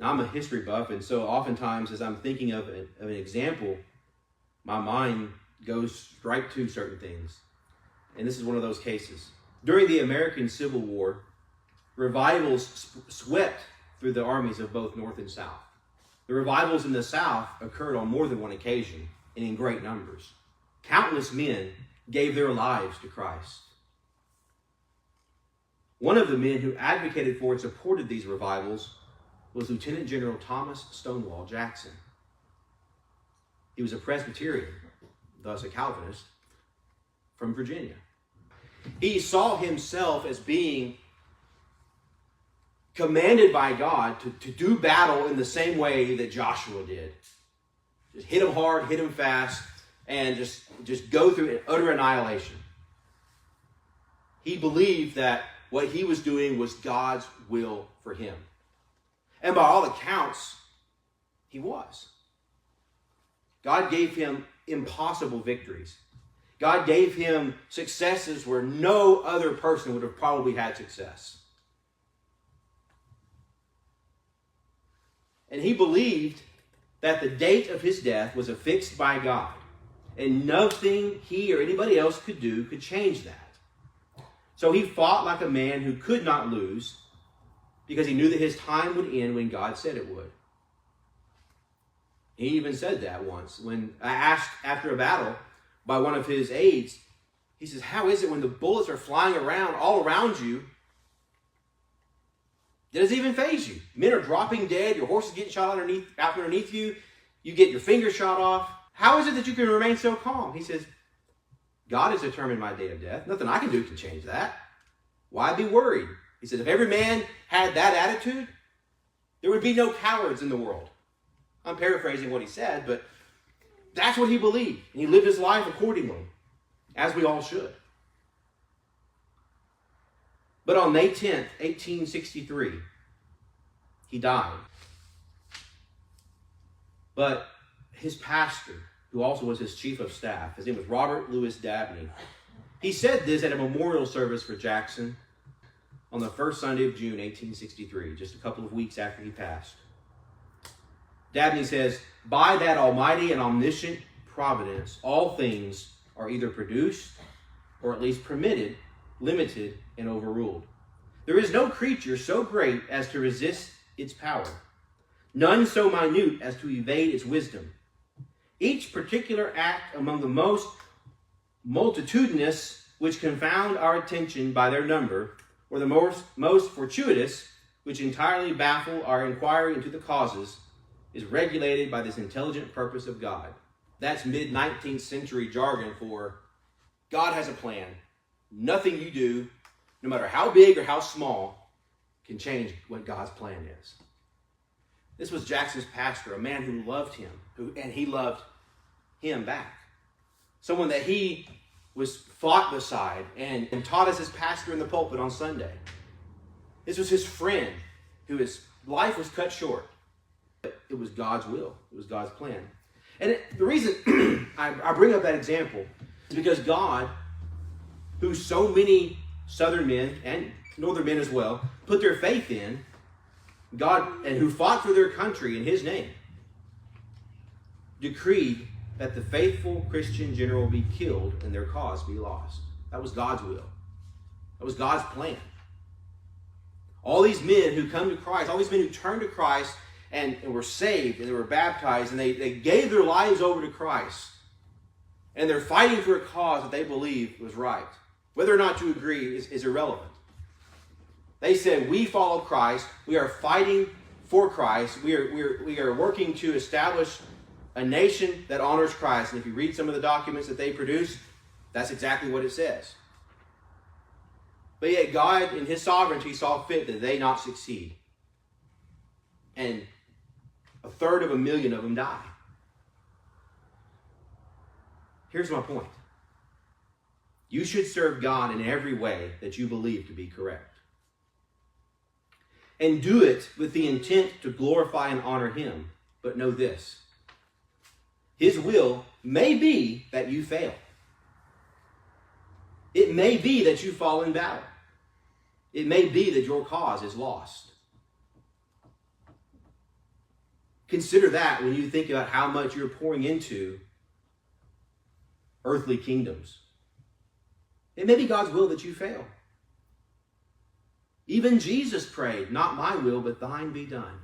I'm a history buff, and so oftentimes as I'm thinking of an example, my mind goes right to certain things. And this is one of those cases. During the American Civil War, revivals swept through the armies of both North and South. The revivals in the South occurred on more than one occasion and in great numbers. Countless men gave their lives to Christ. One of the men who advocated for and supported these revivals was Lieutenant General Thomas Stonewall Jackson. He was a Presbyterian, thus a Calvinist, from Virginia. He saw himself as being commanded by God to do battle in the same way that Joshua did. Just hit him hard, hit him fast, and just go through utter annihilation. He believed that what he was doing was God's will for him. And by all accounts, he was. God gave him impossible victories. God gave him successes where no other person would have probably had success. And he believed that the date of his death was affixed by God, and nothing he or anybody else could do could change that. So he fought like a man who could not lose, because he knew that his time would end when God said it would. He even said that once. When I asked after a battle by one of his aides, he says, how is it when the bullets are flying around all around you, does it even faze you? Men are dropping dead, your horse is getting shot out underneath you, you get your finger shot off. How is it that you can remain so calm? He says, God has determined my day of death. Nothing I can do can change that. Why be worried? He said, if every man had that attitude, there would be no cowards in the world. I'm paraphrasing what he said, but that's what he believed. And he lived his life accordingly, as we all should. But on May 10th, 1863, he died. But his pastor, who also was his chief of staff, his name was Robert Louis Dabney, he said this at a memorial service for Jackson on the first Sunday of June, 1863, just a couple of weeks after he passed. Dabney says, by that almighty and omniscient providence, all things are either produced or at least permitted, limited, and overruled. There is no creature so great as to resist its power, none so minute as to evade its wisdom. Each particular act among the most multitudinous, which confound our attention by their number, or the most fortuitous, which entirely baffle our inquiry into the causes, is regulated by this intelligent purpose of God. That's mid-19th century jargon for God has a plan. Nothing you do, no matter how big or how small, can change what God's plan is. This was Jackson's pastor, a man who loved him, and he loved him back. Someone that he was fought beside and taught as his pastor in the pulpit on Sunday. This was his friend whose life was cut short. It was God's will. It was God's plan. And the reason I bring up that example is because God, who so many Southern men and Northern men as well put their faith in, God, and who fought for their country in his name, decreed that the faithful Christian general be killed and their cause be lost. That was God's will. That was God's plan. All these men who come to Christ, all these men who turned to Christ and were saved and they were baptized and they gave their lives over to Christ, and they're fighting for a cause that they believe was right. Whether or not you agree is irrelevant. They said, we follow Christ. We are fighting for Christ. We are working to establish a nation that honors Christ. And if you read some of the documents that they produced, that's exactly what it says. But yet God, in his sovereignty, saw fit that they not succeed. And 1/3 of a million of them die. Here's my point. You should serve God in every way that you believe to be correct. And do it with the intent to glorify and honor him. But know this. His will may be that you fail. It may be that you fall in battle. It may be that your cause is lost. Consider that when you think about how much you're pouring into earthly kingdoms. It may be God's will that you fail. Even Jesus prayed, not my will, but thine be done.